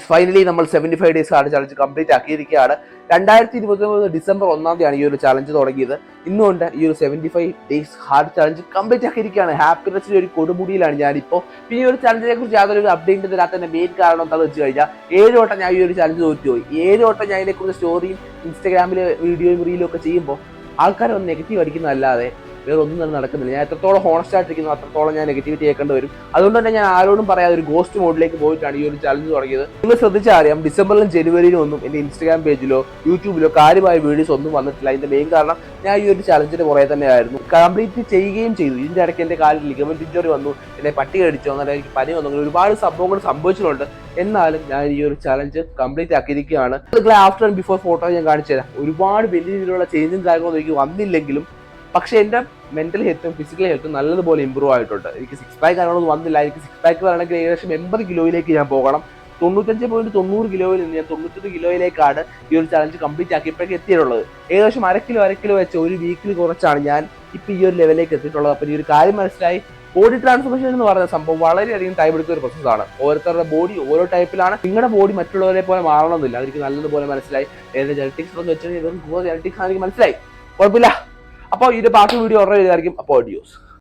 Finally നമ്മൾ 75 days hard challenge complete ആക്കിയിരിക്കുകയാണ്. 2023 December 1 തീയതിയാണ് ഈ ഒരു ചലഞ്ച് തുടങ്ങിയത്. ഇന്നുകൊണ്ട് ഈ ഒരു 75 ഡേയ്സ് ഹാർഡ് ചലഞ്ച് കംപ്ലീറ്റ് ആക്കിയിരിക്കുകയാണ്. ഹാപ്പിനെസ്സിന്റെ ഒരു കൊടുമുടിയിലാണ് ഞാനിപ്പോൾ. പിന്നെ ഈ ഒരു ചലഞ്ചിനെ കുറിച്ച് യാതൊരു അപ്ഡേറ്റ് തരാത്തതിന്റെ മെയിൻ കാരണം എന്താണെന്ന് വെച്ച് കഴിഞ്ഞാൽ 7 വട്ടം ഞാൻ ഈ ഒരു ചലഞ്ച് തോറ്റുപോയി. 7 വട്ടം ഞാൻ ഇതിനെക്കുറിച്ച് സ്റ്റോറിയും ഇൻസ്റ്റാഗ്രാമിൽ വീഡിയോയും റീലും ഒക്കെ ചെയ്യുമ്പോൾ ആൾക്കാർ ഒന്ന് നെഗറ്റീവ് അടിക്കുന്നതല്ലാതെ വേറെ ഒന്നും തന്നെ നടക്കുന്നില്ല. ഞാൻ എത്രത്തോളം ഹോണസ്റ്റ് ആയിട്ടിരിക്കുന്നു അത്രത്തോളം ഞാൻ നെഗറ്റിവിറ്റി കേൾക്കേണ്ടി വരും. അതുകൊണ്ട് തന്നെ ഞാൻ ആരോടും പറയാതെ ഒരു ഗോസ്റ്റ് മോഡിലേക്ക് പോയിട്ടാണ് ഈ ഒരു ചലഞ്ച് തുടങ്ങിയത്. നിങ്ങൾ ശ്രദ്ധിച്ചാൽ അറിയാം, ഡിസംബറിലും ജനുവരിയിലും ഒന്നും എൻ്റെ ഇൻസ്റ്റാഗ്രാം പേജിലോ യൂട്യൂബിലോ കാര്യമായ വീഡിയോസ് ഒന്നും വന്നിട്ടില്ല. അതിന്റെ മെയിൻ കാരണം ഞാൻ ഈ ഒരു ചലഞ്ചിന് കുറേ തന്നെ ആയിരുന്നു. കംപ്ലീറ്റ് ചെയ്യുകയും ചെയ്തു. ഇതിന്റെ ഇടയ്ക്ക് എൻ്റെ കാലിൽ ലിഗമെന്റ് ഇഞ്ചുറി വന്നു, എന്നെ പട്ടി കടിച്ചു, അങ്ങനെ എനിക്ക് പനി വന്നു, അങ്ങനെ ഒരുപാട് സംഭവങ്ങൾ സംഭവിച്ചിട്ടുണ്ട്. എന്നാലും ഞാൻ ഈ ഒരു ചലഞ്ച് കംപ്ലീറ്റ് ആക്കിയിരിക്കുകയാണ്. ആഫ്റ്റർ ആൻഡ് ബിഫോർ ഫോട്ടോ ഞാൻ കാണിച്ചു തരാം. ഒരുപാട് വലിയ രീതിയിലുള്ള ചേഞ്ചും കാര്യങ്ങളൊന്നും എനിക്ക് വന്നില്ലെങ്കിലും പക്ഷേ എൻ്റെ മെന്റൽ ഹെൽത്തും ഫിസിക്കൽ ഹെൽത്തും നല്ലതുപോലെ ഇമ്പ്രൂവ് ആയിട്ടുണ്ട്. എനിക്ക് 6 പാക്ക് കാര്യങ്ങളൊന്നും വന്നില്ല. എനിക്ക് 6 പാക്ക് വരണമെങ്കിൽ ഏകദേശം 80 കിലോയിലേക്ക് ഞാൻ പോകണം. 95.90 കിലോയിൽ നിന്ന് ഞാൻ 91 കിലോയിലേക്കാണ് ഈ ഒരു ചലഞ്ച് കംപ്ലീറ്റ് ആക്കിയപ്പോഴേക്ക് എത്തിയിട്ടുള്ളത്. ഏകദേശം അര കിലോ വെച്ച് ഒരു വീക്കിൽ കുറച്ചാണ് ഞാൻ ഇപ്പം ഈ ഒരു ലെവലിലേക്ക് എത്തിയിട്ടുള്ളത്. അപ്പം ഈ ഒരു കാര്യം മനസ്സിലായി. ബോഡി ട്രാൻസ്ഫോർമേഷൻ എന്ന് പറയുന്ന സംഭവം വളരെയധികം ടൈം എടുക്കുന്ന ഒരു പ്രോസസ്സാണ്. ഓരോരുത്തരുടെ ബോഡി ഓരോ ടൈപ്പിലാണ്. നിങ്ങളുടെ ബോഡി മറ്റുള്ളവരെ പോലെ മാറണമെന്നില്ല. അതെനിക്ക് നല്ലതുപോലെ മനസ്സിലായി. എൻ്റെ ജനറ്റിക്സ് എന്ന് വെച്ചാൽ ജനറ്റിക്സ് ആണ് എനിക്ക് മനസ്സിലായി. കുഴപ്പമില്ല. അപ്പോൾ ഇതിന്റെ ബാക്കി വീഡിയോ ഓർഡർ ചെയ്തായിരിക്കും. അപ്പോൾ ഓഡിയോസ്